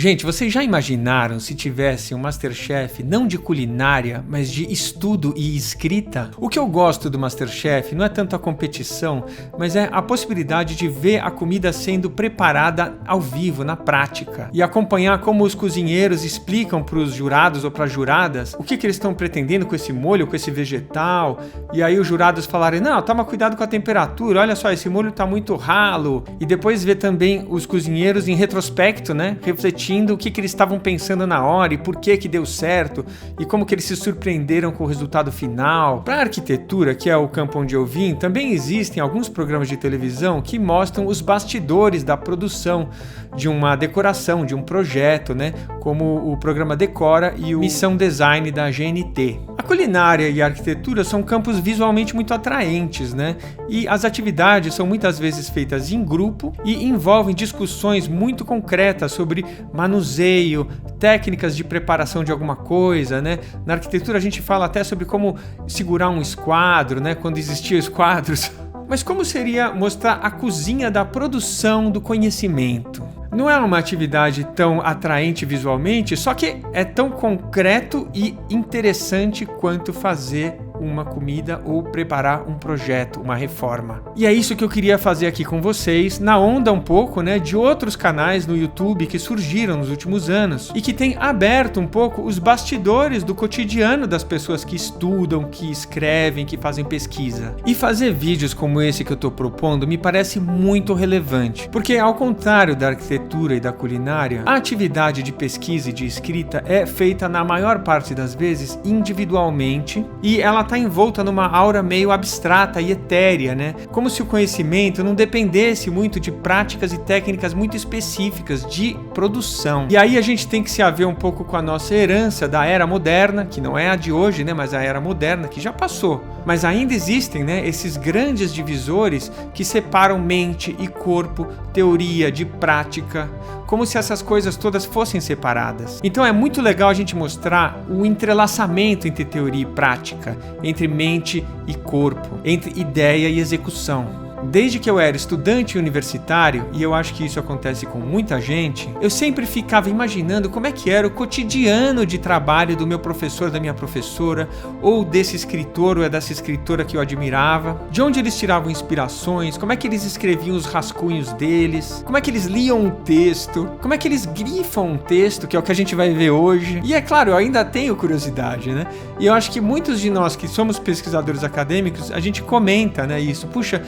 Gente, vocês já imaginaram se tivesse um Masterchef não de culinária, mas de estudo e escrita? O que eu gosto do Masterchef não é tanto a competição, mas é a possibilidade de ver a comida sendo preparada ao vivo, na prática, e acompanhar como os cozinheiros explicam para os jurados ou para as juradas o que eles estão pretendendo com esse molho, com esse vegetal, e aí os jurados falarem, não, toma cuidado com a temperatura, olha só, esse molho tá muito ralo, e depois ver também os cozinheiros em retrospecto, né, refletindo o que eles estavam pensando na hora e por que deu certo e como que eles se surpreenderam com o resultado final. Para a arquitetura, que é o campo onde eu vim, também existem alguns programas de televisão que mostram os bastidores da produção de uma decoração, de um projeto, né? Como o programa Decora e o Missão Design da GNT. A culinária e a arquitetura são campos visualmente muito atraentes, né? E as atividades são muitas vezes feitas em grupo e envolvem discussões muito concretas sobre manuseio, técnicas de preparação de alguma coisa, né? Na arquitetura a gente fala até sobre como segurar um esquadro, né? Quando existiam esquadros. Mas como seria mostrar a cozinha da produção do conhecimento? Não é uma atividade tão atraente visualmente, só que é tão concreto e interessante quanto fazer uma comida ou preparar um projeto, uma reforma. E é isso que eu queria fazer aqui com vocês, na onda um pouco, né, de outros canais no YouTube que surgiram nos últimos anos e que têm aberto um pouco os bastidores do cotidiano das pessoas que estudam, que escrevem, que fazem pesquisa. E fazer vídeos como esse que eu estou propondo me parece muito relevante, porque ao contrário da arquitetura e da culinária, a atividade de pesquisa e de escrita é feita na maior parte das vezes individualmente e ela está envolta numa aura meio abstrata e etérea, né? Como se o conhecimento não dependesse muito de práticas e técnicas muito específicas de produção. E aí a gente tem que se haver um pouco com a nossa herança da era moderna, que não é a de hoje, né? Mas a era moderna, que já passou. Mas ainda existem, né, esses grandes divisores que separam mente e corpo, teoria de prática, como se essas coisas todas fossem separadas. Então é muito legal a gente mostrar o entrelaçamento entre teoria e prática, entre mente e corpo, entre ideia e execução. Desde que eu era estudante universitário, e eu acho que isso acontece com muita gente, eu sempre ficava imaginando como é que era o cotidiano de trabalho do meu professor, da minha professora, ou desse escritor ou dessa escritora que eu admirava, de onde eles tiravam inspirações, como é que eles escreviam os rascunhos deles, como é que eles liam um texto, como é que eles grifam um texto, que é o que a gente vai ver hoje. E é claro, eu ainda tenho curiosidade, né? E eu acho que muitos de nós que somos pesquisadores acadêmicos, a gente comenta, né, isso. Puxa,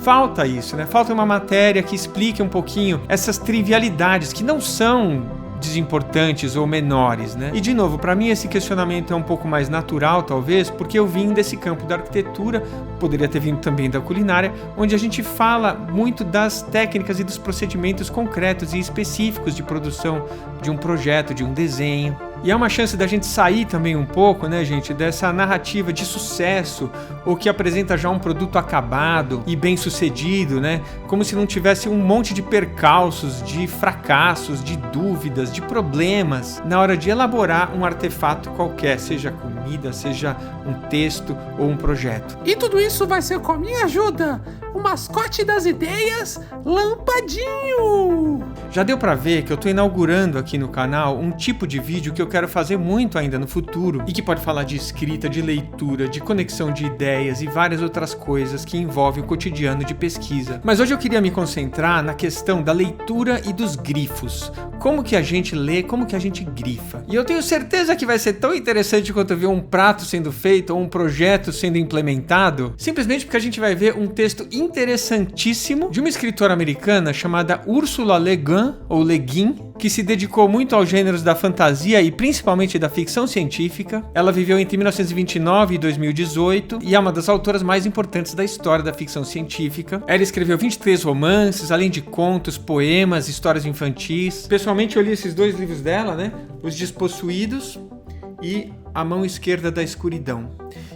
falta isso, né? Falta uma matéria que explique um pouquinho essas trivialidades que não são desimportantes ou menores, né? E de novo, para mim esse questionamento é um pouco mais natural, talvez, porque eu vim desse campo da arquitetura, poderia ter vindo também da culinária, onde a gente fala muito das técnicas e dos procedimentos concretos e específicos de produção de um projeto, de um desenho. E é uma chance da gente sair também um pouco, né, gente, dessa narrativa de sucesso, ou que apresenta já um produto acabado e bem sucedido, né? Como se não tivesse um monte de percalços, de fracassos, de dúvidas, de problemas na hora de elaborar um artefato qualquer, seja comida, seja um texto ou um projeto. E tudo isso vai ser com a minha ajuda, o mascote das ideias, Lampadinho! Já deu pra ver que eu tô inaugurando aqui no canal um tipo de vídeo que eu quero fazer muito ainda no futuro e que pode falar de escrita, de leitura, de conexão de ideias e várias outras coisas que envolvem o cotidiano de pesquisa. Mas hoje eu queria me concentrar na questão da leitura e dos grifos. Como que a gente lê, como que a gente grifa. E eu tenho certeza que vai ser tão interessante quanto ver um prato sendo feito ou um projeto sendo implementado, simplesmente porque a gente vai ver um texto interessantíssimo de uma escritora americana chamada Ursula Le Guin, ou Le Guin, que se dedicou muito aos gêneros da fantasia e principalmente da ficção científica. Ela viveu entre 1929 e 2018 e é uma das autoras mais importantes da história da ficção científica. Ela escreveu 23 romances, além de contos, poemas, histórias infantis. Pessoalmente eu li esses dois livros dela, né? Os Despossuídos e A Mão Esquerda da Escuridão.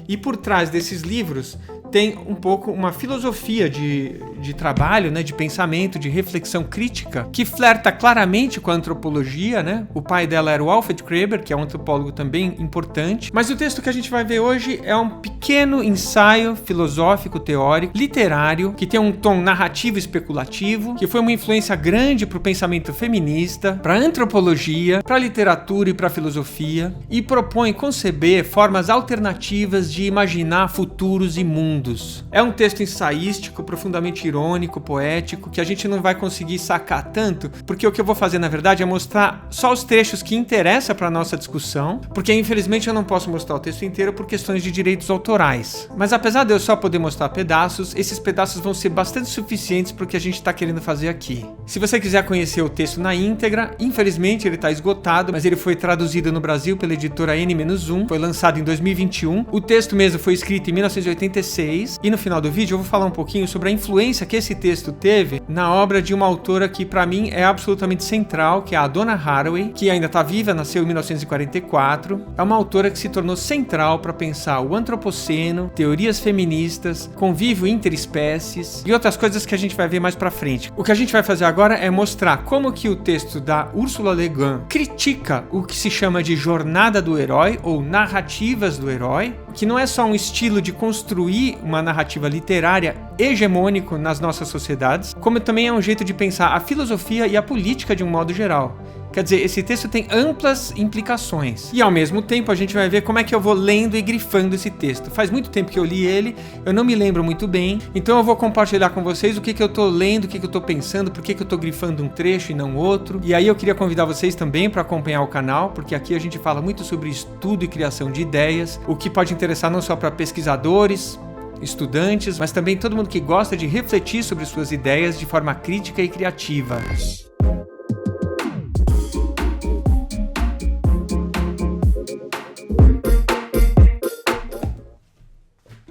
E por trás desses livros tem um pouco uma filosofia de trabalho, né, de pensamento, de reflexão crítica, que flerta claramente com a antropologia, né? O pai dela era o Alfred Kreber, que é um antropólogo também importante. Mas o texto que a gente vai ver hoje é um pequeno ensaio filosófico, teórico, literário, que tem um tom narrativo e especulativo, que foi uma influência grande para o pensamento feminista, para a antropologia, para a literatura e para a filosofia, e propõe conceber formas alternativas de imaginar futuros e mundos. É um texto ensaístico, profundamente irônico, poético, que a gente não vai conseguir sacar tanto, porque o que eu vou fazer, na verdade, é mostrar só os trechos que interessam para a nossa discussão, porque infelizmente eu não posso mostrar o texto inteiro por questões de direitos autorais. Mas apesar de eu só poder mostrar pedaços, esses pedaços vão ser bastante suficientes para o que a gente está querendo fazer aqui. Se você quiser conhecer o texto na íntegra, infelizmente ele está esgotado, mas ele foi traduzido no Brasil pela editora N-1, foi lançado em 2021. O texto mesmo foi escrito em 1986, e no final do vídeo eu vou falar um pouquinho sobre a influência que esse texto teve na obra de uma autora que para mim é absolutamente central, que é a Donna Haraway, que ainda está viva, nasceu em 1944. É uma autora que se tornou central para pensar o antropoceno, teorias feministas, convívio interespécies e outras coisas que a gente vai ver mais para frente. O que a gente vai fazer agora é mostrar como que o texto da Ursula Le Guin critica o que se chama de jornada do herói ou narrativas do herói, que não é só um estilo de construir uma narrativa literária hegemônico nas nossas sociedades, como também é um jeito de pensar a filosofia e a política de um modo geral. Quer dizer, esse texto tem amplas implicações. E ao mesmo tempo a gente vai ver como é que eu vou lendo e grifando esse texto. Faz muito tempo que eu li ele, eu não me lembro muito bem, então eu vou compartilhar com vocês o que eu tô lendo, o que eu tô pensando, por que eu tô grifando um trecho e não outro. E aí eu queria convidar vocês também para acompanhar o canal, porque aqui a gente fala muito sobre estudo e criação de ideias, o que pode interessar não só para pesquisadores, estudantes, mas também todo mundo que gosta de refletir sobre suas ideias de forma crítica e criativa.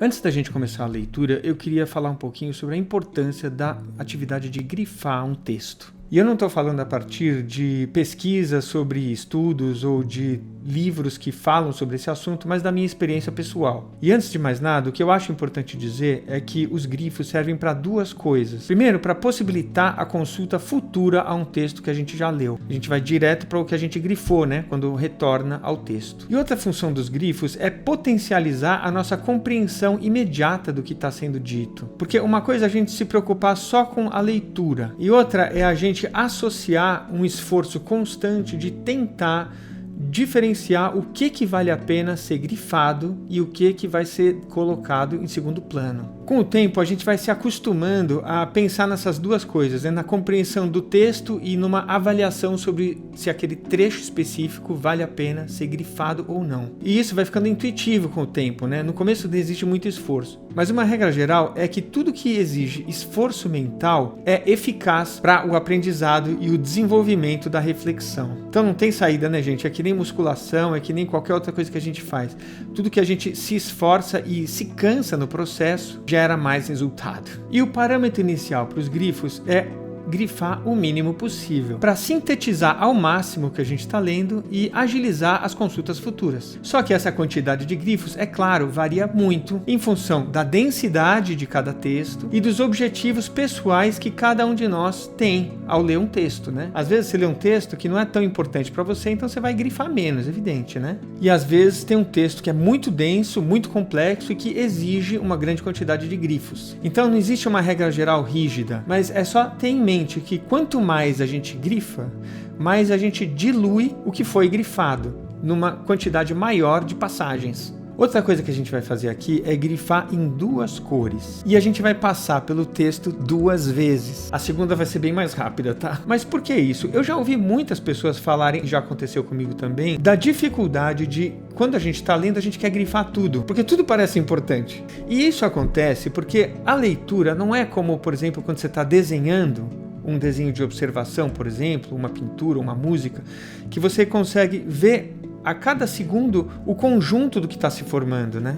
Antes da gente começar a leitura, eu queria falar um pouquinho sobre a importância da atividade de grifar um texto. E eu não estou falando a partir de pesquisas sobre estudos ou de livros que falam sobre esse assunto, mas da minha experiência pessoal. E antes de mais nada, o que eu acho importante dizer é que os grifos servem para duas coisas. Primeiro, para possibilitar a consulta futura a um texto que a gente já leu. A gente vai direto para o que a gente grifou, né, quando retorna ao texto. E outra função dos grifos é potencializar a nossa compreensão imediata do que está sendo dito. Porque uma coisa é a gente se preocupar só com a leitura, e outra é a gente associar um esforço constante de tentar diferenciar o que vale a pena ser grifado e o que vai ser colocado em segundo plano. Com o tempo, a gente vai se acostumando a pensar nessas duas coisas, né? Na compreensão do texto e numa avaliação sobre se aquele trecho específico vale a pena ser grifado ou não. E isso vai ficando intuitivo com o tempo, né? No começo exige muito esforço, mas uma regra geral é que tudo que exige esforço mental é eficaz para o aprendizado e o desenvolvimento da reflexão. Então não tem saída, né, gente? É que nem musculação, é que nem qualquer outra coisa que a gente faz. Tudo que a gente se esforça e se cansa no processo gera mais resultado. E o parâmetro inicial para os grifos é grifar o mínimo possível, para sintetizar ao máximo o que a gente está lendo e agilizar as consultas futuras. Só que essa quantidade de grifos, é claro, varia muito em função da densidade de cada texto e dos objetivos pessoais que cada um de nós tem ao ler um texto, né? Às vezes você lê um texto que não é tão importante para você, então você vai grifar menos, evidente, né? E às vezes tem um texto que é muito denso, muito complexo e que exige uma grande quantidade de grifos. Então não existe uma regra geral rígida, mas é só ter em mente que quanto mais a gente grifa, mais a gente dilui o que foi grifado numa quantidade maior de passagens. Outra coisa que a gente vai fazer aqui é grifar em duas cores. E a gente vai passar pelo texto duas vezes. A segunda vai ser bem mais rápida, tá? Mas por que isso? Eu já ouvi muitas pessoas falarem, já aconteceu comigo também, da dificuldade de, quando a gente está lendo, a gente quer grifar tudo, porque tudo parece importante. E isso acontece porque a leitura não é como, por exemplo, quando você está desenhando um desenho de observação, por exemplo, uma pintura, uma música, que você consegue ver a cada segundo o conjunto do que está se formando, né?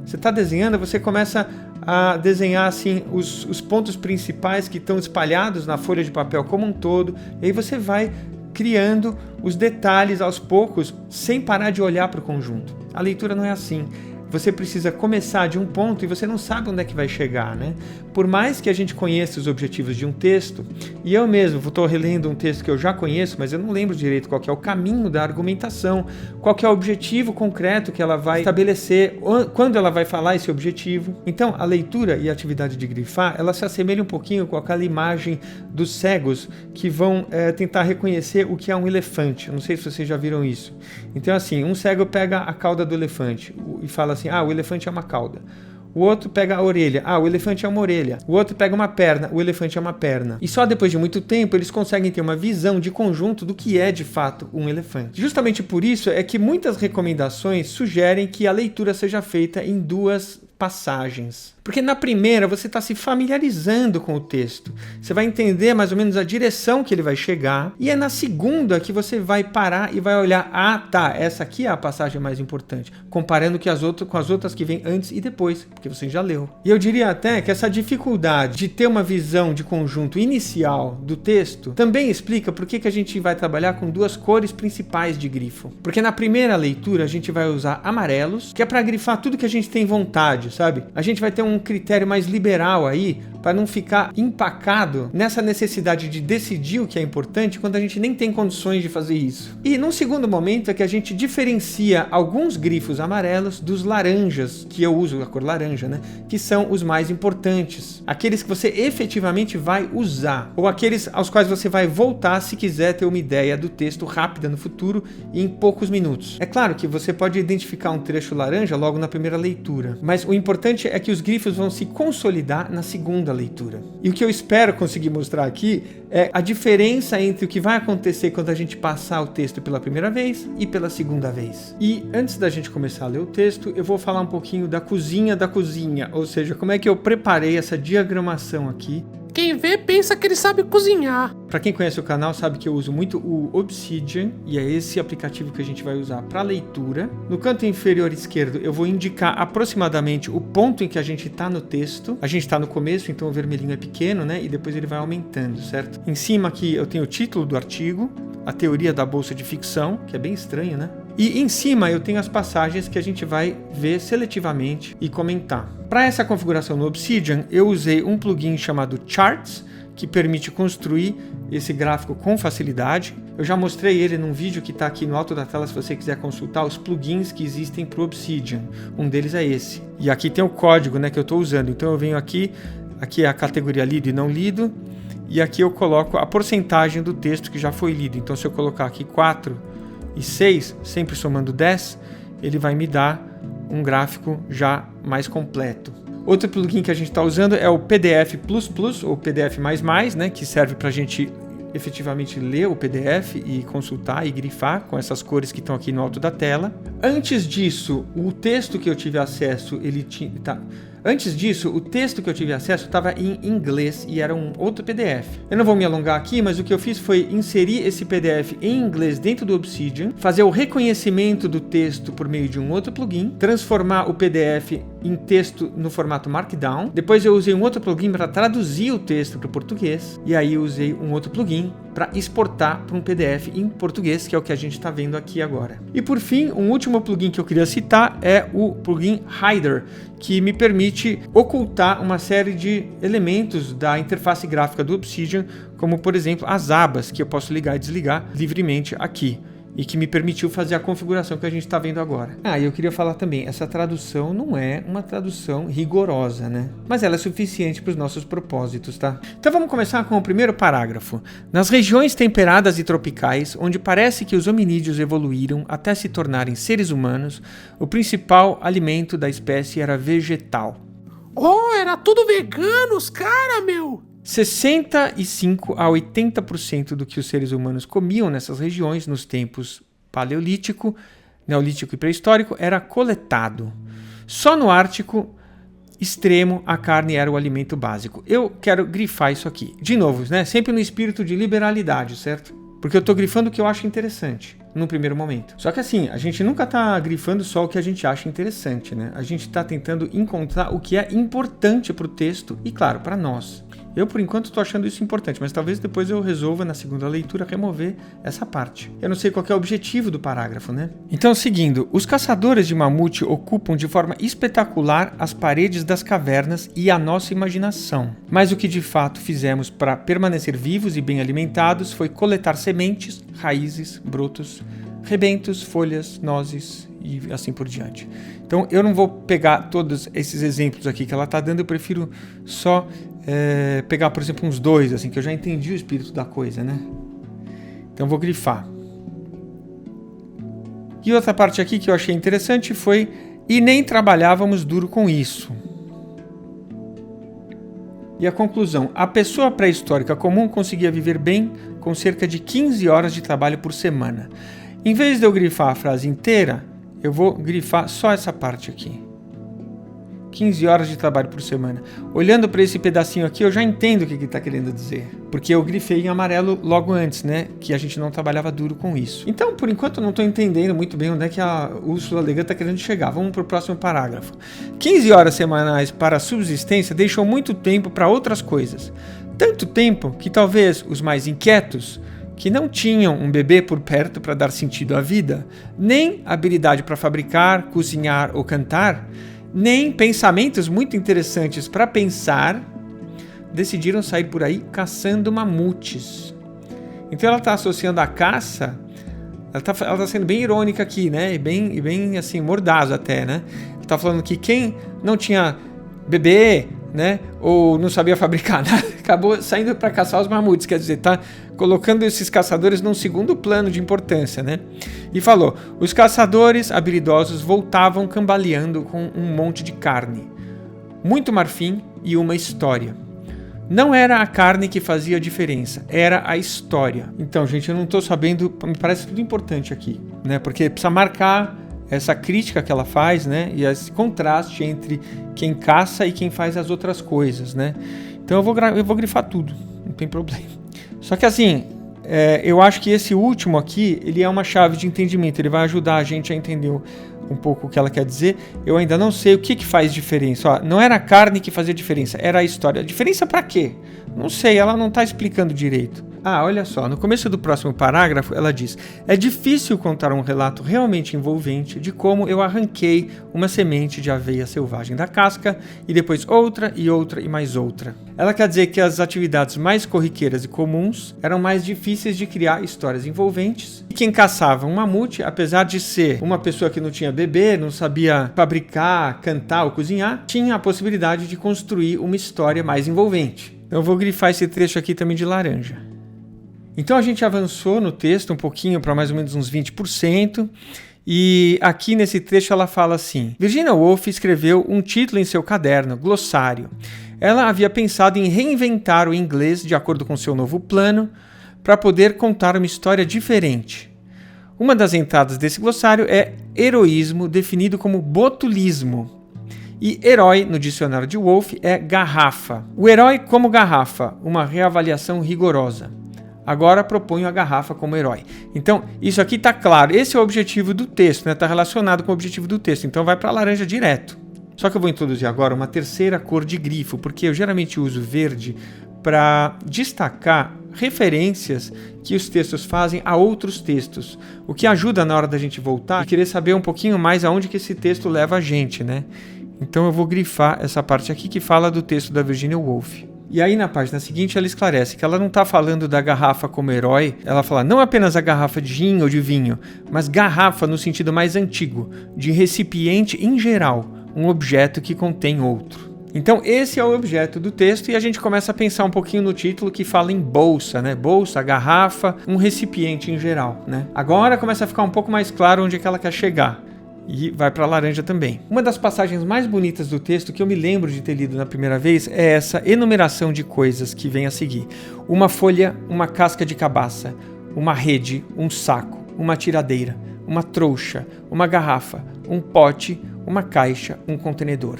Você está desenhando, você começa a desenhar assim os pontos principais que estão espalhados na folha de papel como um todo, e aí você vai criando os detalhes aos poucos, sem parar de olhar para o conjunto. A leitura não é assim. você precisa começar de um ponto e você não sabe onde é que vai chegar, né? Por mais que a gente conheça os objetivos de um texto, e eu mesmo estou relendo um texto que eu já conheço, mas eu não lembro direito qual que é o caminho da argumentação, qual que é o objetivo concreto que ela vai estabelecer, quando ela vai falar esse objetivo. Então, a leitura e a atividade de grifar, ela se assemelha um pouquinho com aquela imagem dos cegos que vão tentar reconhecer o que é um elefante. Eu não sei se vocês já viram isso. Então, assim, um cego pega a cauda do elefante e fala assim, o elefante é uma cauda. O outro pega a orelha, o elefante é uma orelha. O outro pega uma perna, o elefante é uma perna. E só depois de muito tempo eles conseguem ter uma visão de conjunto do que é de fato um elefante. Justamente por isso é que muitas recomendações sugerem que a leitura seja feita em 2 passagens. Porque na primeira você está se familiarizando com o texto. Você vai entender mais ou menos a direção que ele vai chegar. E é na segunda que você vai parar e vai olhar. Essa aqui é a passagem mais importante. Comparando com as outras que vêm antes e depois. Porque você já leu. E eu diria até que essa dificuldade de ter uma visão de conjunto inicial do texto também explica por que a gente vai trabalhar com 2 cores principais de grifo. Porque na primeira leitura a gente vai usar amarelos, que é para grifar tudo que a gente tem vontade, sabe? A gente vai ter um critério mais liberal aí, para não ficar empacado nessa necessidade de decidir o que é importante quando a gente nem tem condições de fazer isso. E num segundo momento é que a gente diferencia alguns grifos amarelos dos laranjas, que eu uso a cor laranja, né? Que são os mais importantes. Aqueles que você efetivamente vai usar, ou aqueles aos quais você vai voltar se quiser ter uma ideia do texto rápida no futuro e em poucos minutos. É claro que você pode identificar um trecho laranja logo na primeira leitura, mas o importante é que os grifos vão se consolidar na segunda leitura. E o que eu espero conseguir mostrar aqui é a diferença entre o que vai acontecer quando a gente passar o texto pela primeira vez e pela segunda vez. E antes da gente começar a ler o texto, eu vou falar um pouquinho da cozinha, ou seja, como é que eu preparei essa diagramação aqui. Quem vê pensa que ele sabe cozinhar. Para quem conhece o canal sabe que eu uso muito o Obsidian e é esse aplicativo que a gente vai usar para leitura. No canto inferior esquerdo eu vou indicar aproximadamente o ponto em que a gente está no texto. A gente está no começo, então o vermelhinho é pequeno, né? E depois ele vai aumentando, certo? Em cima aqui eu tenho o título do artigo, a teoria da bolsa de ficção, que é bem estranho, né? E em cima eu tenho as passagens que a gente vai ver seletivamente e comentar. Para essa configuração no Obsidian, eu usei um plugin chamado Charts, que permite construir esse gráfico com facilidade. Eu já mostrei ele num vídeo que está aqui no alto da tela se você quiser consultar os plugins que existem para o Obsidian. Um deles é esse. E aqui tem o código, né, que eu estou usando. Então eu venho aqui é a categoria lido e não lido, e aqui eu coloco a porcentagem do texto que já foi lido. Então se eu colocar aqui 4 e 6, sempre somando 10, ele vai me dar um gráfico já mais completo. Outro plugin que a gente está usando é o PDF++, ou PDF++, né, que serve para a gente efetivamente ler o PDF e consultar e grifar com essas cores que estão aqui no alto da tela. Antes disso, o texto que eu tive acesso, estava em inglês e era um outro PDF. Eu não vou me alongar aqui, mas o que eu fiz foi inserir esse PDF em inglês dentro do Obsidian, fazer o reconhecimento do texto por meio de um outro plugin, transformar o PDF em texto no formato Markdown. Depois eu usei um outro plugin para traduzir o texto para o português, e aí eu usei um outro plugin para exportar para um PDF em português, que é o que a gente está vendo aqui agora. E por fim, um último plugin que eu queria citar é o plugin Hider, que me permite ocultar uma série de elementos da interface gráfica do Obsidian, como por exemplo as abas, que eu posso ligar e desligar livremente aqui, e que me permitiu fazer a configuração que a gente está vendo agora. E eu queria falar também, essa tradução não é uma tradução rigorosa, né? Mas ela é suficiente para os nossos propósitos, tá? Então vamos começar com o primeiro parágrafo. Nas regiões temperadas e tropicais, onde parece que os hominídeos evoluíram até se tornarem seres humanos, o principal alimento da espécie era vegetal. Oh, era tudo veganos, cara, meu! 65 a 80% do que os seres humanos comiam nessas regiões nos tempos paleolítico, neolítico e pré-histórico era coletado. Só no Ártico extremo a carne era o alimento básico. Eu quero grifar isso aqui. De novo, né? Sempre no espírito de liberalidade, certo? Porque eu estou grifando o que eu acho interessante, num primeiro momento. Só que assim, a gente nunca está grifando só o que a gente acha interessante, né? A gente está tentando encontrar o que é importante para o texto e, claro, para nós. Eu, por enquanto, estou achando isso importante, mas talvez depois eu resolva, na segunda leitura, remover essa parte. Eu não sei qual que é o objetivo do parágrafo, né? Então, seguindo, os caçadores de mamute ocupam de forma espetacular as paredes das cavernas e a nossa imaginação. Mas o que de fato fizemos para permanecer vivos e bem alimentados foi coletar sementes, raízes, brotos, rebentos, folhas, nozes e assim por diante. Então, eu não vou pegar todos esses exemplos aqui que ela está dando, eu prefiro só pegar, por exemplo, uns 2, assim, que eu já entendi o espírito da coisa, né? Então, eu vou grifar. E outra parte aqui que eu achei interessante foi: e nem trabalhávamos duro com isso. E a conclusão: a pessoa pré-histórica comum conseguia viver bem com cerca de 15 horas de trabalho por semana. Em vez de eu grifar a frase inteira, eu vou grifar só essa parte aqui. 15 horas de trabalho por semana. Olhando para esse pedacinho aqui, eu já entendo o que ele está querendo dizer. Porque eu grifei em amarelo logo antes, né? Que a gente não trabalhava duro com isso. Então, por enquanto, eu não estou entendendo muito bem onde é que a Ursula Le Guin está querendo chegar. Vamos para o próximo parágrafo. 15 horas semanais para a subsistência deixou muito tempo para outras coisas. Tanto tempo que talvez os mais inquietos, que não tinham um bebê por perto para dar sentido à vida, nem habilidade para fabricar, cozinhar ou cantar, nem pensamentos muito interessantes para pensar, decidiram sair por aí caçando mamutes. Então ela está associando a caça, ela tá sendo bem irônica aqui, né? E bem assim, mordaz até, né? Ela está falando que quem não tinha bebê, né, ou não sabia fabricar nada, acabou saindo para caçar os mamutes, quer dizer, tá colocando esses caçadores num segundo plano de importância, né? E falou: os caçadores habilidosos voltavam cambaleando com um monte de carne, muito marfim e uma história. Não era a carne que fazia a diferença, era a história. Então, gente, eu não estou sabendo, me parece tudo importante aqui, né? Porque precisa marcar essa crítica que ela faz, né? E esse contraste entre quem caça e quem faz as outras coisas, né? Então eu vou grifar tudo, não tem problema. Só que assim, eu acho que esse último aqui, ele é uma chave de entendimento, ele vai ajudar a gente a entender um pouco o que ela quer dizer. Eu ainda não sei o que faz diferença. Ó, não era a carne que fazia diferença, era a história. A diferença para quê? Não sei, ela não está explicando direito. Ah, olha só, no começo do próximo parágrafo ela diz: é difícil contar um relato realmente envolvente de como eu arranquei uma semente de aveia selvagem da casca e depois outra e outra e mais outra. Ela quer dizer que as atividades mais corriqueiras e comuns eram mais difíceis de criar histórias envolventes. E quem caçava um mamute, apesar de ser uma pessoa que não tinha bebê, não sabia fabricar, cantar ou cozinhar, tinha a possibilidade de construir uma história mais envolvente. Então eu vou grifar esse trecho aqui também de laranja. Então a gente avançou no texto um pouquinho para mais ou menos uns 20%, e aqui nesse trecho ela fala assim: Virginia Woolf escreveu um título em seu caderno, Glossário. Ela havia pensado em reinventar o inglês de acordo com seu novo plano para poder contar uma história diferente. Uma das entradas desse glossário é heroísmo, definido como botulismo. E herói, no dicionário de Woolf, é garrafa. O herói como garrafa, uma reavaliação rigorosa. Agora proponho a garrafa como herói. Então, isso aqui está claro. Esse é o objetivo do texto, né? Está relacionado com o objetivo do texto. Então, vai para a laranja direto. Só que eu vou introduzir agora uma terceira cor de grifo, porque eu geralmente uso verde para destacar referências que os textos fazem a outros textos, o que ajuda na hora da gente voltar e querer saber um pouquinho mais aonde que esse texto leva a gente, né? Então, eu vou grifar essa parte aqui que fala do texto da Virginia Woolf. E aí na página seguinte ela esclarece que ela não está falando da garrafa como herói, ela fala não apenas a garrafa de gin ou de vinho, mas garrafa no sentido mais antigo, de recipiente em geral, um objeto que contém outro. Então esse é o objeto do texto e a gente começa a pensar um pouquinho no título que fala em bolsa, né? Bolsa, garrafa, um recipiente em geral, né? Agora começa a ficar um pouco mais claro onde é que ela quer chegar. E vai para a laranja também. Uma das passagens mais bonitas do texto que eu me lembro de ter lido na primeira vez é essa enumeração de coisas que vem a seguir. Uma folha, uma casca de cabaça, uma rede, um saco, uma tiradeira, uma trouxa, uma garrafa, um pote, uma caixa, um contenedor.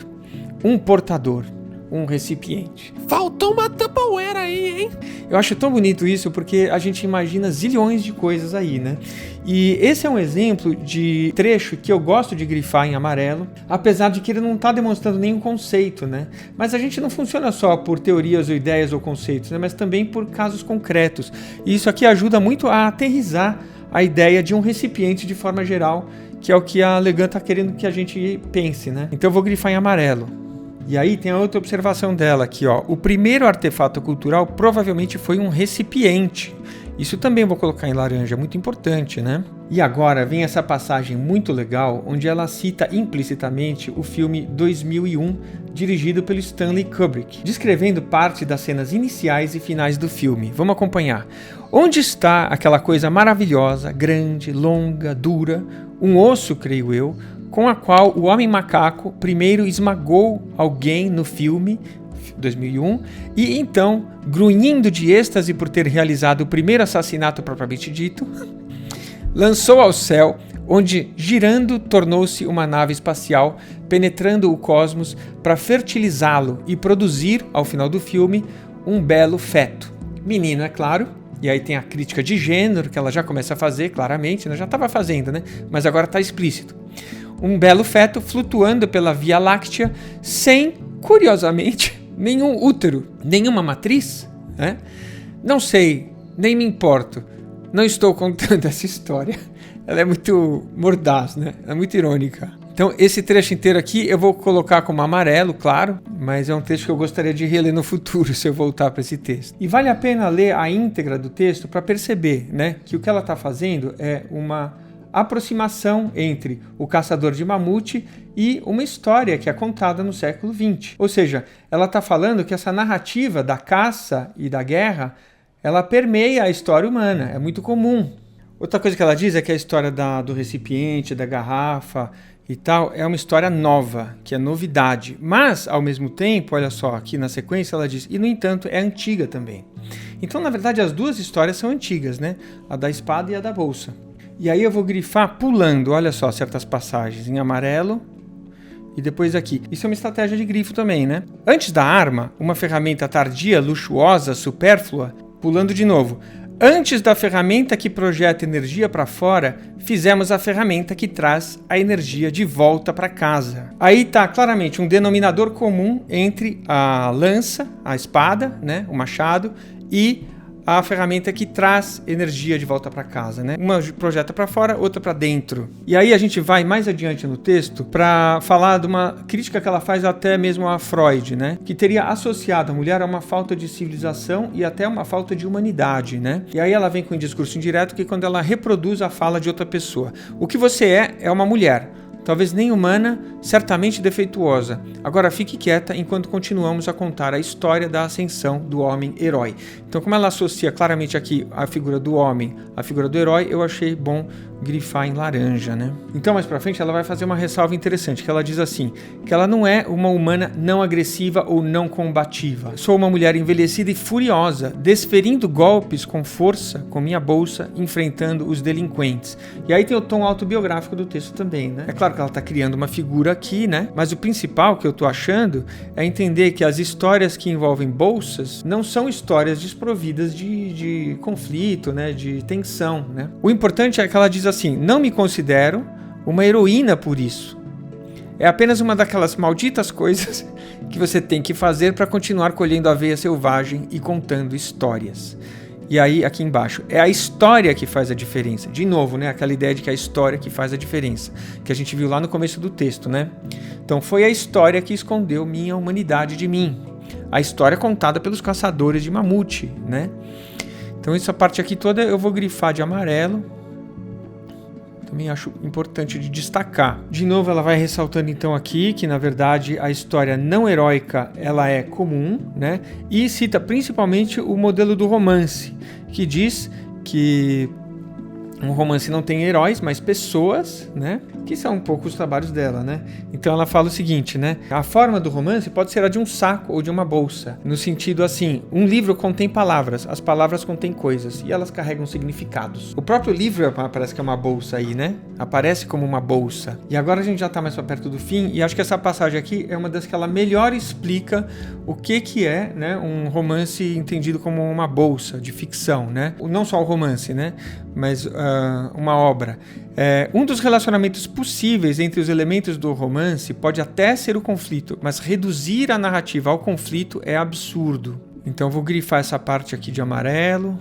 Um portador, um recipiente. Faltou uma Tupperware aí, hein? Eu acho tão bonito isso porque a gente imagina zilhões de coisas aí, né? E esse é um exemplo de trecho que eu gosto de grifar em amarelo, apesar de que ele não está demonstrando nenhum conceito, né? Mas a gente não funciona só por teorias ou ideias ou conceitos, né? Mas também por casos concretos. E isso aqui ajuda muito a aterrissar a ideia de um recipiente de forma geral, que é o que a Legan está querendo que a gente pense, né? Então eu vou grifar em amarelo. E aí tem a outra observação dela aqui, ó. O primeiro artefato cultural provavelmente foi um recipiente. Isso também vou colocar em laranja, muito importante, né? E agora vem essa passagem muito legal, onde ela cita implicitamente o filme 2001, dirigido pelo Stanley Kubrick, descrevendo parte das cenas iniciais e finais do filme. Vamos acompanhar. Onde está aquela coisa maravilhosa, grande, longa, dura, um osso, creio eu, com a qual o homem macaco primeiro esmagou alguém no filme 2001 e então, grunhindo de êxtase por ter realizado o primeiro assassinato propriamente dito, lançou ao céu, onde, girando, tornou-se uma nave espacial, penetrando o cosmos para fertilizá-lo e produzir, ao final do filme, um belo feto. Menino, é claro. E aí tem a crítica de gênero, que ela já começa a fazer, claramente, né? Já estava fazendo, né? Mas agora está explícito. Um belo feto flutuando pela Via Láctea sem, curiosamente, nenhum útero, nenhuma matriz, né? Não sei, nem me importo. Não estou contando essa história. Ela é muito mordaz, né? Ela é muito irônica. Então, esse trecho inteiro aqui eu vou colocar como amarelo, claro, mas é um texto que eu gostaria de reler no futuro, se eu voltar para esse texto. E vale a pena ler a íntegra do texto para perceber, né, que o que ela está fazendo é uma aproximação entre o caçador de mamute e uma história que é contada no século XX. Ou seja, ela está falando que essa narrativa da caça e da guerra, ela permeia a história humana, é muito comum. Outra coisa que ela diz é que a história do recipiente, da garrafa e tal, é uma história nova, que é novidade. Mas, ao mesmo tempo, olha só, aqui na sequência ela diz, e no entanto é antiga também. Então, na verdade, as duas histórias são antigas, né? A da espada e a da bolsa. E aí eu vou grifar pulando, olha só, certas passagens em amarelo e depois aqui. Isso é uma estratégia de grifo também, né? Antes da arma, uma ferramenta tardia, luxuosa, supérflua, pulando de novo. Antes da ferramenta que projeta energia para fora, fizemos a ferramenta que traz a energia de volta para casa. Aí está claramente um denominador comum entre a lança, a espada, né, o machado, e a ferramenta que traz energia de volta para casa, né? Uma projeta para fora, outra para dentro. E aí a gente vai mais adiante no texto para falar de uma crítica que ela faz até mesmo a Freud, né? Que teria associado a mulher a uma falta de civilização e até uma falta de humanidade, né? E aí ela vem com um discurso indireto que é quando ela reproduz a fala de outra pessoa. O que você é uma mulher. Talvez nem humana, certamente defeituosa. Agora fique quieta enquanto continuamos a contar a história da ascensão do homem-herói. Então, como ela associa claramente aqui a figura do homem à figura do herói, eu achei bom grifar em laranja, né? Então, mais pra frente, ela vai fazer uma ressalva interessante, que ela diz assim, que ela não é uma humana não agressiva ou não combativa. Sou uma mulher envelhecida e furiosa, desferindo golpes com força, com minha bolsa, enfrentando os delinquentes. E aí tem o tom autobiográfico do texto também, né? É claro que ela tá criando uma figura aqui, né? Mas o principal que eu tô achando é entender que as histórias que envolvem bolsas não são histórias desprovidas de conflito, né? De tensão, né? O importante é que ela diz assim, não me considero uma heroína por isso. É apenas uma daquelas malditas coisas que você tem que fazer para continuar colhendo aveia selvagem e contando histórias. E aí, aqui embaixo, é a história que faz a diferença. De novo, né? Aquela ideia de que é a história que faz a diferença, que a gente viu lá no começo do texto, né? Então, foi a história que escondeu minha humanidade de mim. A história contada pelos caçadores de mamute, né? Então, essa parte aqui toda eu vou grifar de amarelo. Também acho importante de destacar. De novo, ela vai ressaltando então aqui que, na verdade, a história não heróica ela é comum, né? E cita principalmente o modelo do romance, que diz que Um romance não tem heróis, mas pessoas, né? Que são um pouco os trabalhos dela, né? Então ela fala o seguinte, né? A forma do romance pode ser a de um saco ou de uma bolsa. No sentido assim, um livro contém palavras, as palavras contêm coisas e elas carregam significados. O próprio livro parece que é uma bolsa aí, né? Aparece como uma bolsa. E agora a gente já tá mais pra perto do fim e acho que essa passagem aqui é uma das que ela melhor explica o que é, né? Um romance entendido como uma bolsa de ficção, né? Não só o romance, né? Mas uma obra. Um dos relacionamentos possíveis entre os elementos do romance pode até ser o conflito, mas reduzir a narrativa ao conflito é absurdo. Então vou grifar essa parte aqui de amarelo.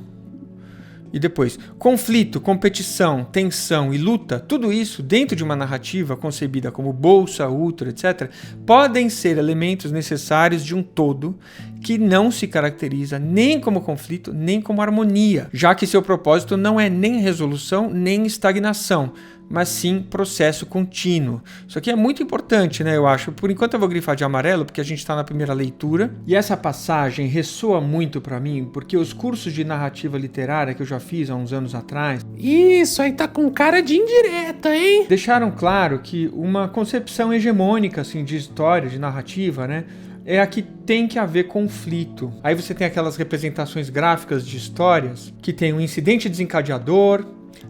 E depois, conflito, competição, tensão e luta, tudo isso dentro de uma narrativa concebida como bolsa, útero, etc., podem ser elementos necessários de um todo que não se caracteriza nem como conflito, nem como harmonia, já que seu propósito não é nem resolução, nem estagnação, mas sim processo contínuo. Isso aqui é muito importante, né, eu acho. Por enquanto eu vou grifar de amarelo, porque a gente está na primeira leitura. E essa passagem ressoa muito para mim, porque os cursos de narrativa literária que eu já fiz há uns anos atrás... Isso aí tá com cara de indireta, hein? Deixaram claro que uma concepção hegemônica, assim, de história, de narrativa, né, é a que tem que haver conflito. Aí você tem aquelas representações gráficas de histórias que tem um incidente desencadeador,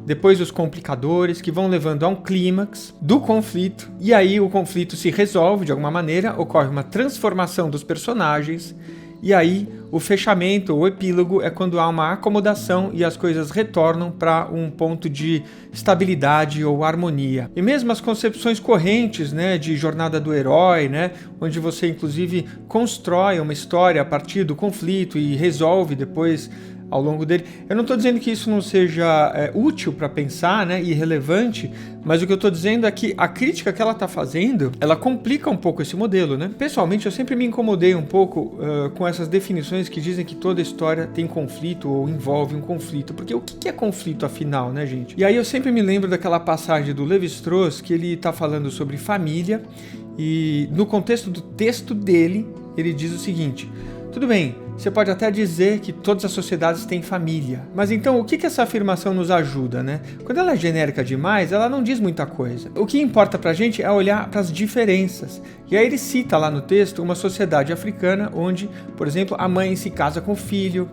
depois os complicadores que vão levando a um clímax do conflito, e aí o conflito se resolve de alguma maneira, ocorre uma transformação dos personagens, e aí o fechamento, o epílogo, é quando há uma acomodação e as coisas retornam para um ponto de estabilidade ou harmonia. E mesmo as concepções correntes, né, de jornada do herói, né, onde você inclusive constrói uma história a partir do conflito e resolve depois ao longo dele. Eu não estou dizendo que isso não seja útil para pensar, né, e relevante, mas o que eu estou dizendo é que a crítica que ela está fazendo, ela complica um pouco esse modelo, né? Pessoalmente, eu sempre me incomodei um pouco com essas definições que dizem que toda história tem conflito ou envolve um conflito, porque o que é conflito afinal, né, gente? E aí eu sempre me lembro daquela passagem do Levi-Strauss que ele está falando sobre família e no contexto do texto dele, ele diz o seguinte: tudo bem, você pode até dizer que todas as sociedades têm família, mas então o que essa afirmação nos ajuda, né? Quando ela é genérica demais, ela não diz muita coisa. O que importa pra gente é olhar para as diferenças. E aí ele cita lá no texto uma sociedade africana onde, por exemplo, a mãe se casa com o filho,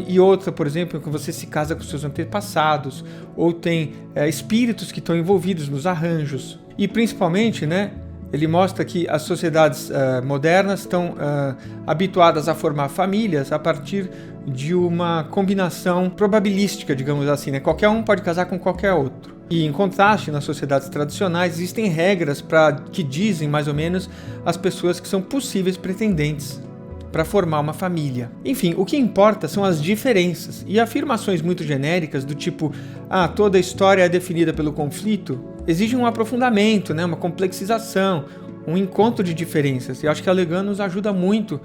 e outra, por exemplo, que você se casa com seus antepassados, ou tem espíritos que estão envolvidos nos arranjos. E principalmente, né, ele mostra que as sociedades modernas estão habituadas a formar famílias a partir de uma combinação probabilística, digamos assim, né? Qualquer um pode casar com qualquer outro. E em contraste, nas sociedades tradicionais, existem regras que dizem mais ou menos as pessoas que são possíveis pretendentes para formar uma família. Enfim, o que importa são as diferenças e afirmações muito genéricas do tipo toda história é definida pelo conflito, exigem um aprofundamento, né, uma complexização, um encontro de diferenças. E acho que a Legan nos ajuda muito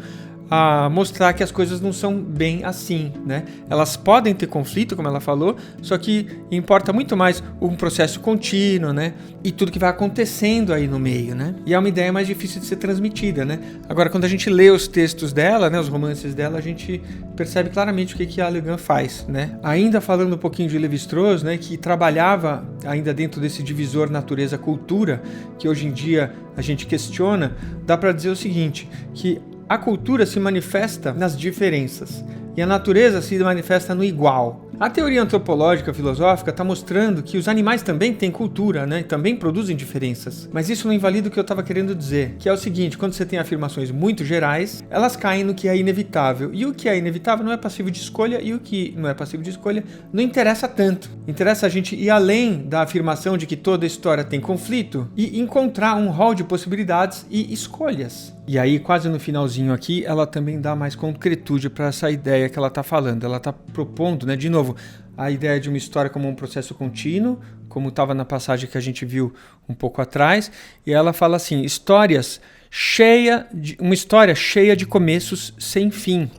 a mostrar que as coisas não são bem assim, né? Elas podem ter conflito, como ela falou, só que importa muito mais um processo contínuo, né? E tudo que vai acontecendo aí no meio, né? E é uma ideia mais difícil de ser transmitida, né? Agora, quando a gente lê os textos dela, né, os romances dela, a gente percebe claramente o que a Legan faz, né? Ainda falando um pouquinho de Levi-Strauss, né, que trabalhava ainda dentro desse divisor natureza-cultura, que hoje em dia a gente questiona, dá para dizer o seguinte, que a cultura se manifesta nas diferenças e a natureza se manifesta no igual. A teoria antropológica filosófica está mostrando que os animais também têm cultura, né? E também produzem diferenças. Mas isso não invalida o que eu estava querendo dizer, que é o seguinte: quando você tem afirmações muito gerais, elas caem no que é inevitável. E o que é inevitável não é passivo de escolha, e o que não é passivo de escolha não interessa tanto. Interessa a gente ir além da afirmação de que toda história tem conflito e encontrar um rol de possibilidades e escolhas. E aí, quase no finalzinho aqui, ela também dá mais concretude para essa ideia que ela está falando. Ela está propondo, né, de novo, a ideia de uma história como um processo contínuo, como estava na passagem que a gente viu um pouco atrás, e ela fala assim, uma história cheia de começos sem fim,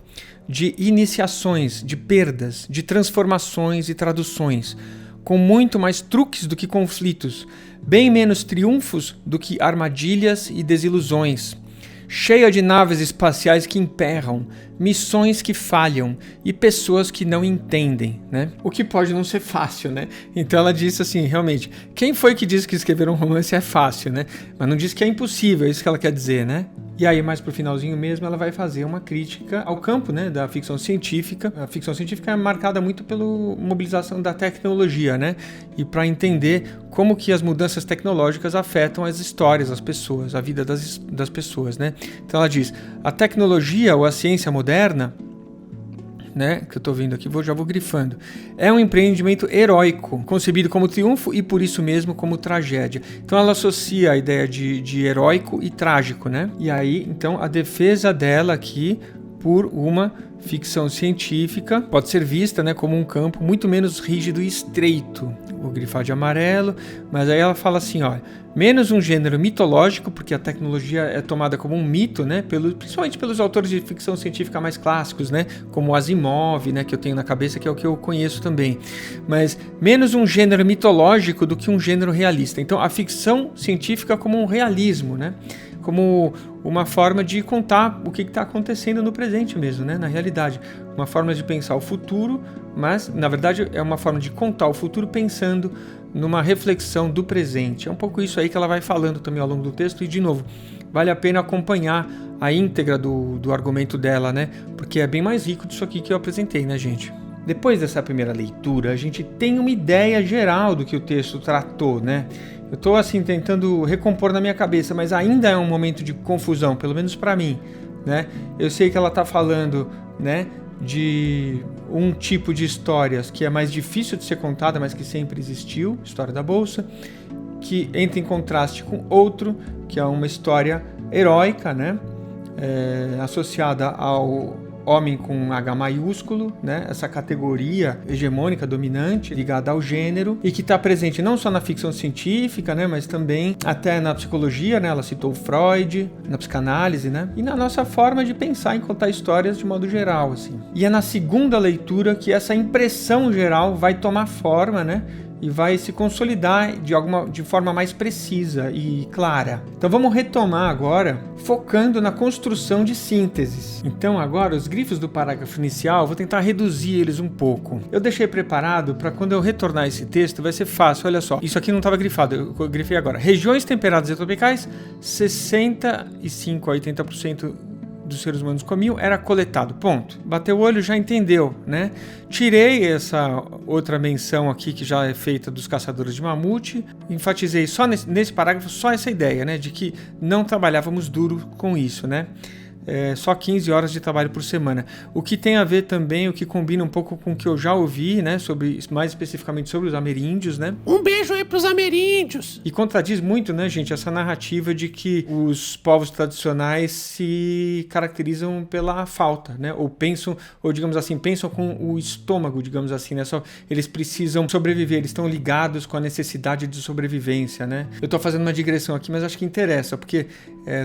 de iniciações, de perdas, de transformações e traduções, com muito mais truques do que conflitos, bem menos triunfos do que armadilhas e desilusões, cheia de naves espaciais que emperram, missões que falham e pessoas que não entendem, né? O que pode não ser fácil, né? Então ela disse assim, realmente, quem foi que disse que escrever um romance é fácil, né? Mas não disse que é impossível, é isso que ela quer dizer, né? E aí, mais pro finalzinho mesmo, ela vai fazer uma crítica ao campo, né, da ficção científica. A ficção científica é marcada muito pela mobilização da tecnologia, né? E para entender como que as mudanças tecnológicas afetam as histórias, as pessoas, a vida das pessoas, né? Então ela diz, a tecnologia ou a ciência moderna, né, que eu estou vendo aqui, já vou grifando, é um empreendimento heróico, concebido como triunfo e por isso mesmo como tragédia. Então ela associa a ideia de heróico e trágico, né? E aí, então, a defesa dela aqui por uma ficção científica pode ser vista, né, como um campo muito menos rígido e estreito. Vou grifar de amarelo, mas aí ela fala assim, olha, menos um gênero mitológico, porque a tecnologia é tomada como um mito, né, principalmente pelos autores de ficção científica mais clássicos, né, como Asimov, né, que eu tenho na cabeça, que é o que eu conheço também. Mas menos um gênero mitológico do que um gênero realista. Então a ficção científica como um realismo, né, como uma forma de contar o que está acontecendo no presente mesmo, né? Na realidade. Uma forma de pensar o futuro, mas, na verdade, é uma forma de contar o futuro pensando numa reflexão do presente. É um pouco isso aí que ela vai falando também ao longo do texto. E, de novo, vale a pena acompanhar a íntegra do argumento dela, né? Porque é bem mais rico disso aqui que eu apresentei, né, gente? Depois dessa primeira leitura, a gente tem uma ideia geral do que o texto tratou, né? Eu estou assim tentando recompor na minha cabeça, mas ainda é um momento de confusão, pelo menos para mim, né? Eu sei que ela está falando, né, de um tipo de histórias que é mais difícil de ser contada, mas que sempre existiu, história da Bolsa, que entra em contraste com outro, que é uma história heróica, né? Associada ao homem com H maiúsculo, né? Essa categoria hegemônica, dominante, ligada ao gênero, e que está presente não só na ficção científica, né? Mas também até na psicologia, né? Ela citou Freud, na psicanálise, né? E na nossa forma de pensar em contar histórias de modo geral, assim. E é na segunda leitura que essa impressão geral vai tomar forma, né? E vai se consolidar de forma mais precisa e clara. Então vamos retomar agora, focando na construção de sínteses. Então agora, os grifos do parágrafo inicial, vou tentar reduzir eles um pouco. Eu deixei preparado para quando eu retornar esse texto, vai ser fácil, olha só. Isso aqui não estava grifado, eu grifei agora. Regiões temperadas e tropicais, 65 a 80% dos seres humanos comiam, era coletado, ponto. Bateu o olho, já entendeu, né? Tirei essa outra menção aqui que já é feita dos caçadores de mamute, enfatizei só nesse parágrafo só essa ideia, né, de que não trabalhávamos duro com isso, né? Só 15 horas de trabalho por semana. O que tem a ver também, o que combina um pouco com o que eu já ouvi, né, mais especificamente sobre os ameríndios, né? Um beijo aí pros ameríndios! E contradiz muito, né, gente, essa narrativa de que os povos tradicionais se caracterizam pela falta, né? Ou pensam, ou digamos assim, pensam com o estômago, digamos assim, né? Eles precisam sobreviver, eles estão ligados com a necessidade de sobrevivência, né? Eu tô fazendo uma digressão aqui, mas acho que interessa, porque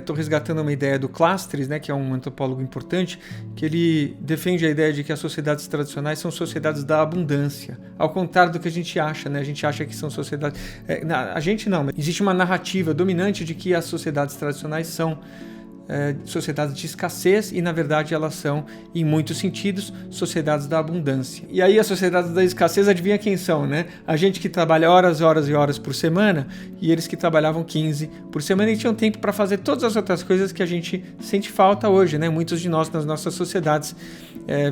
tô resgatando uma ideia do Clastres, né, que é um antropólogo importante, que ele defende a ideia de que as sociedades tradicionais são sociedades da abundância, ao contrário do que a gente acha, né? A gente acha que são sociedades... a gente não, mas existe uma narrativa dominante de que as sociedades tradicionais são sociedades de escassez e, na verdade, elas são, em muitos sentidos, sociedades da abundância. E aí as sociedades da escassez, adivinha quem são, né? A gente que trabalha horas e horas e horas por semana e eles que trabalhavam 15 por semana e tinham tempo para fazer todas as outras coisas que a gente sente falta hoje, né? Muitos de nós nas nossas sociedades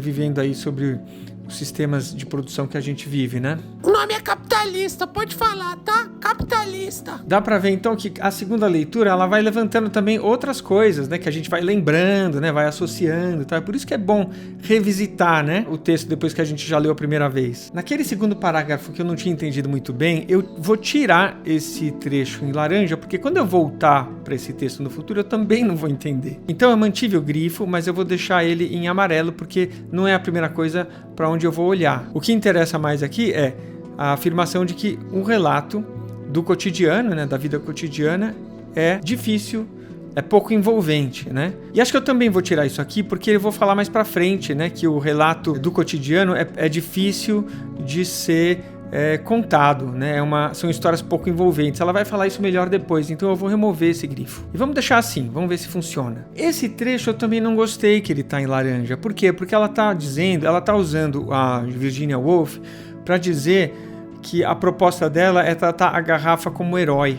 vivendo aí sobre os sistemas de produção que a gente vive, né? O nome é capitalista, pode falar, tá? Capitalista. Dá pra ver então que a segunda leitura ela vai levantando também outras coisas, né? Que a gente vai lembrando, né? Vai associando, tá? Por isso que é bom revisitar, né? O texto depois que a gente já leu a primeira vez. Naquele segundo parágrafo que eu não tinha entendido muito bem, eu vou tirar esse trecho em laranja, porque quando eu voltar para esse texto no futuro, eu também não vou entender. Então eu mantive o grifo, mas eu vou deixar ele em amarelo, porque não é a primeira coisa para onde eu vou olhar. O que interessa mais aqui é a afirmação de que um relato do cotidiano, né, da vida cotidiana, é difícil, é pouco envolvente, né? E acho que eu também vou tirar isso aqui porque eu vou falar mais pra frente, né, que o relato do cotidiano é difícil de ser contado, né? São histórias pouco envolventes. Ela vai falar isso melhor depois, então eu vou remover esse grifo. E vamos deixar assim, vamos ver se funciona. Esse trecho eu também não gostei que ele tá em laranja. Por quê? Porque ela tá usando a Virginia Woolf para dizer que a proposta dela é tratar a garrafa como herói.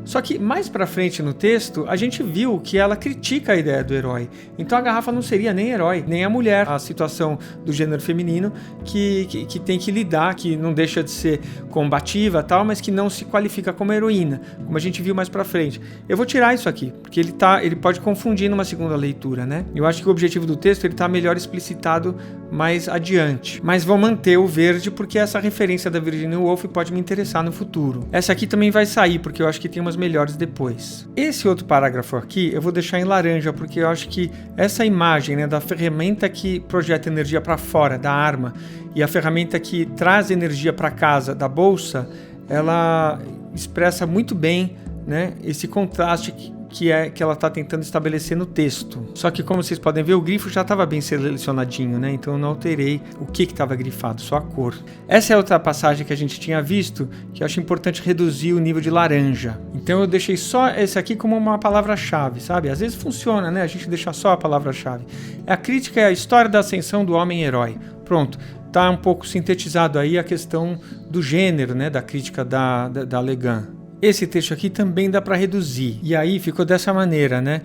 Só que mais pra frente no texto, a gente viu que ela critica a ideia do herói. Então a garrafa não seria nem herói, nem a mulher. A situação do gênero feminino que tem que lidar, que não deixa de ser combativa tal, mas que não se qualifica como heroína, como a gente viu mais pra frente. Eu vou tirar isso aqui, porque ele pode confundir numa segunda leitura, né? Eu acho que o objetivo do texto ele tá melhor explicitado mais adiante. Mas vou manter o verde, porque essa referência da Virginia Woolf pode me interessar no futuro. Essa aqui também vai sair, porque eu acho que tem umas melhores depois. Esse outro parágrafo aqui eu vou deixar em laranja, porque eu acho que essa imagem, né, da ferramenta que projeta energia para fora da arma e a ferramenta que traz energia para casa da bolsa, ela expressa muito bem, né, esse contraste que ela está tentando estabelecer no texto. Só que, como vocês podem ver, o grifo já estava bem selecionadinho, né? Então eu não alterei o que estava grifado, só a cor. Essa é outra passagem que a gente tinha visto, que eu acho importante reduzir o nível de laranja. Então eu deixei só esse aqui como uma palavra-chave, sabe? Às vezes funciona, né? A gente deixa só a palavra-chave. A crítica é a história da ascensão do homem-herói. Pronto. Tá um pouco sintetizado aí a questão do gênero, né? Da crítica da Le Guin. Esse texto aqui também dá para reduzir. E aí ficou dessa maneira, né?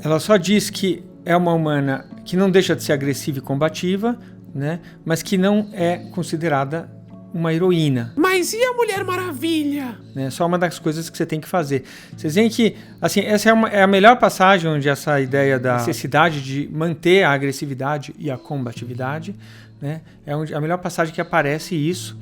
Ela só diz que é uma humana que não deixa de ser agressiva e combativa, né? Mas que não é considerada uma heroína. Mas e a Mulher Maravilha? É só uma das coisas que você tem que fazer. Vocês veem que, assim, essa é a melhor passagem onde essa ideia da necessidade de manter a agressividade e a combatividade, né? É a melhor passagem que aparece isso.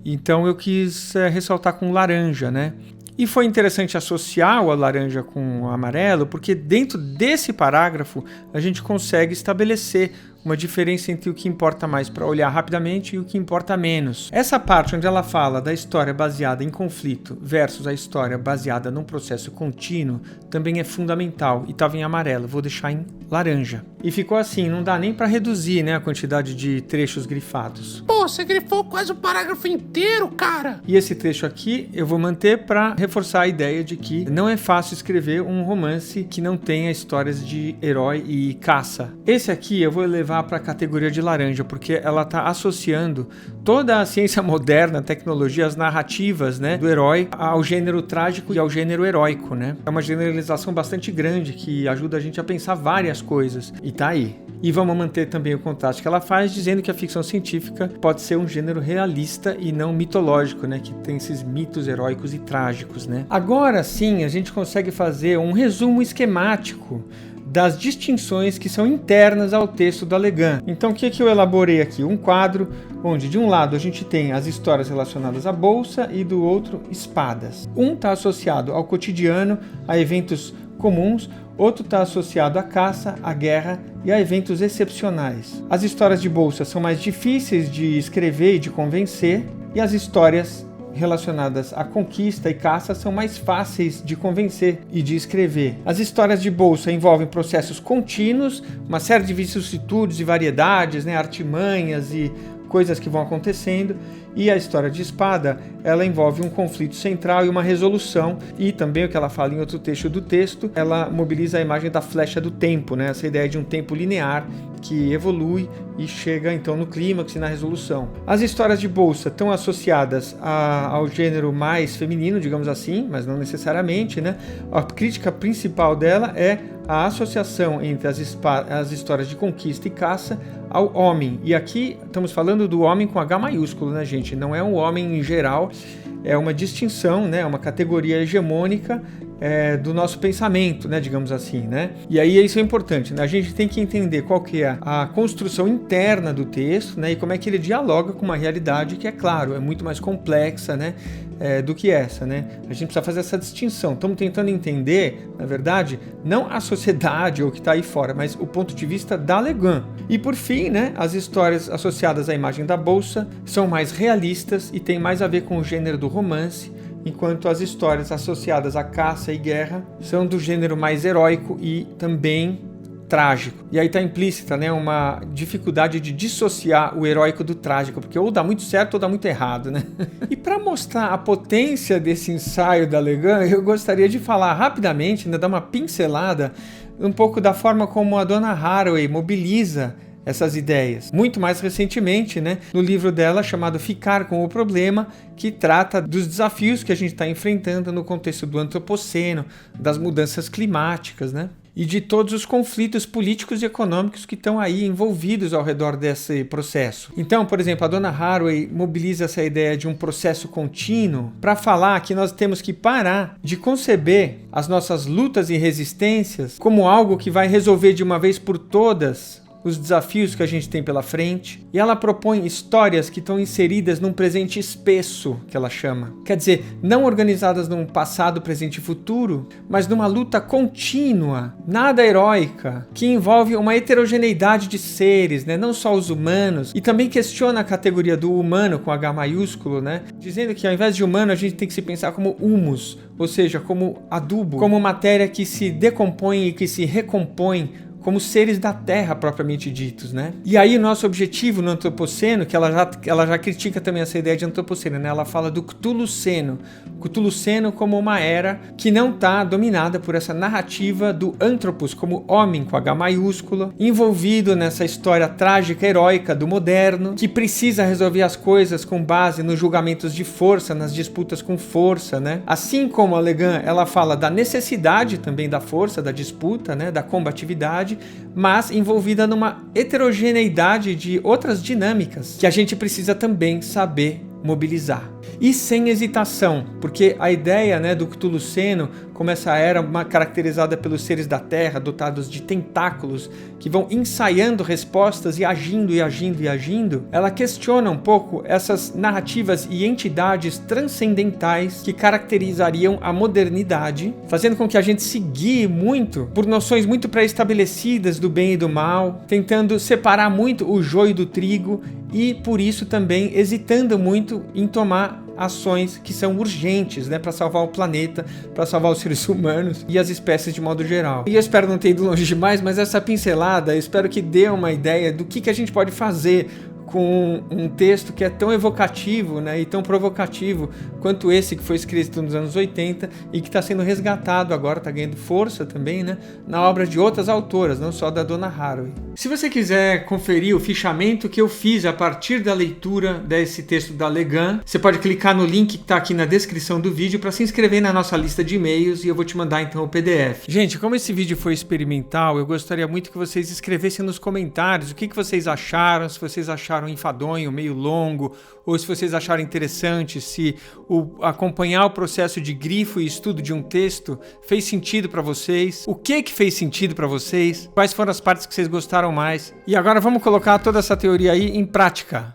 Então eu quis ressaltar com laranja, né? E foi interessante associar o laranja com o amarelo, porque dentro desse parágrafo a gente consegue estabelecer uma diferença entre o que importa mais para olhar rapidamente e o que importa menos. Essa parte onde ela fala da história baseada em conflito versus a história baseada num processo contínuo também é fundamental e estava em amarelo, vou deixar em laranja. E ficou assim, não dá nem para reduzir, né, a quantidade de trechos grifados. Pô, você grifou quase o parágrafo inteiro, cara! E esse trecho aqui eu vou manter para reforçar a ideia de que não é fácil escrever um romance que não tenha histórias de herói e caça. Esse aqui eu vou levar para a categoria de laranja, porque ela está associando toda a ciência moderna, tecnologia, as narrativas, né, do herói ao gênero trágico e ao gênero heróico, né? É uma generalização bastante grande que ajuda a gente a pensar várias coisas. E tá aí. E vamos manter também o contraste que ela faz, dizendo que a ficção científica pode ser um gênero realista e não mitológico, né? Que tem esses mitos heróicos e trágicos, né? Agora sim, a gente consegue fazer um resumo esquemático das distinções que são internas ao texto da Le Guin. Então, o que eu elaborei aqui? Um quadro onde, de um lado, a gente tem as histórias relacionadas à bolsa e, do outro, espadas. Um está associado ao cotidiano, a eventos comuns, outro está associado à caça, à guerra e a eventos excepcionais. As histórias de bolsa são mais difíceis de escrever e de convencer, e as histórias relacionadas à conquista e caça são mais fáceis de convencer e de escrever. As histórias de bolsa envolvem processos contínuos, uma série de vicissitudes e variedades, né, artimanhas e coisas que vão acontecendo, e a história de espada, ela envolve um conflito central e uma resolução, e também o que ela fala em outro trecho do texto, ela mobiliza a imagem da flecha do tempo, né? Essa ideia de um tempo linear que evolui e chega então no clímax e na resolução. As histórias de bolsa estão associadas ao gênero mais feminino, digamos assim, mas não necessariamente, né? A crítica principal dela é a associação entre as histórias de conquista e caça ao homem. E aqui estamos falando do homem com H maiúsculo, né, gente? Não é um homem em geral, é uma distinção, né? Uma categoria hegemônica do nosso pensamento, né, digamos assim, né? E aí isso é importante, né? A gente tem que entender qual que é a construção interna do texto, né, e como é que ele dialoga com uma realidade que, é claro, é muito mais complexa, né, do que essa, né? A gente precisa fazer essa distinção. Estamos tentando entender, na verdade, não a sociedade ou o que está aí fora, mas o ponto de vista da Le Guin. E por fim, né, as histórias associadas à imagem da bolsa são mais realistas e têm mais a ver com o gênero do romance, enquanto as histórias associadas à caça e guerra são do gênero mais heróico e também trágico. E aí está implícita, né, uma dificuldade de dissociar o heróico do trágico, porque ou dá muito certo ou dá muito errado, né? E para mostrar a potência desse ensaio da Le Guin, eu gostaria de falar rapidamente, né, dar uma pincelada um pouco da forma como a Donna Haraway mobiliza essas ideias. Muito mais recentemente, né, no livro dela chamado Ficar com o Problema, que trata dos desafios que a gente está enfrentando no contexto do antropoceno, das mudanças climáticas, né, e de todos os conflitos políticos e econômicos que estão aí envolvidos ao redor desse processo. Então, por exemplo, a Donna Haraway mobiliza essa ideia de um processo contínuo para falar que nós temos que parar de conceber as nossas lutas e resistências como algo que vai resolver de uma vez por todas os desafios que a gente tem pela frente, e ela propõe histórias que estão inseridas num presente espesso, que ela chama. Quer dizer, não organizadas num passado, presente e futuro, mas numa luta contínua, nada heróica, que envolve uma heterogeneidade de seres, né? Não só os humanos, e também questiona a categoria do humano com H maiúsculo, né? Dizendo que ao invés de humano a gente tem que se pensar como humus, ou seja, como adubo, como matéria que se decompõe e que se recompõe como seres da Terra propriamente ditos, né? E aí o nosso objetivo no Antropoceno, que ela já critica também essa ideia de Antropoceno, né? Ela fala do Cthulhuceno como uma era que não está dominada por essa narrativa do Anthropos como homem com H maiúsculo, envolvido nessa história trágica, heróica do moderno, que precisa resolver as coisas com base nos julgamentos de força, nas disputas com força, né? Assim como a Le Guin, ela fala da necessidade também da força, da disputa, né? Da combatividade, mas envolvida numa heterogeneidade de outras dinâmicas que a gente precisa também saber mobilizar. E sem hesitação, porque a ideia, né, do Cthulhuceno como essa era caracterizada pelos seres da Terra, dotados de tentáculos, que vão ensaiando respostas e agindo e agindo e agindo, ela questiona um pouco essas narrativas e entidades transcendentais que caracterizariam a modernidade, fazendo com que a gente se guie muito por noções muito pré-estabelecidas do bem e do mal, tentando separar muito o joio do trigo e, por isso, também hesitando muito em tomar ações que são urgentes, né, para salvar o planeta, para salvar os seres humanos e as espécies de modo geral. E eu espero não ter ido longe demais, mas essa pincelada, eu espero que dê uma ideia do que a gente pode fazer com um texto que é tão evocativo, né, e tão provocativo quanto esse que foi escrito nos anos 80 e que está sendo resgatado agora, está ganhando força também, né, na obra de outras autoras, não só da Donna Haraway. Se você quiser conferir o fichamento que eu fiz a partir da leitura desse texto da Le Guin, você pode clicar no link que está aqui na descrição do vídeo para se inscrever na nossa lista de e-mails e eu vou te mandar então o PDF. Gente, como esse vídeo foi experimental, eu gostaria muito que vocês escrevessem nos comentários o que vocês acharam, se vocês acharam enfadonho, meio longo, ou se vocês acharam interessante, se acompanhar o processo de grifo e estudo de um texto fez sentido para vocês, o que fez sentido para vocês, quais foram as partes que vocês gostaram mais. E agora vamos colocar toda essa teoria aí em prática.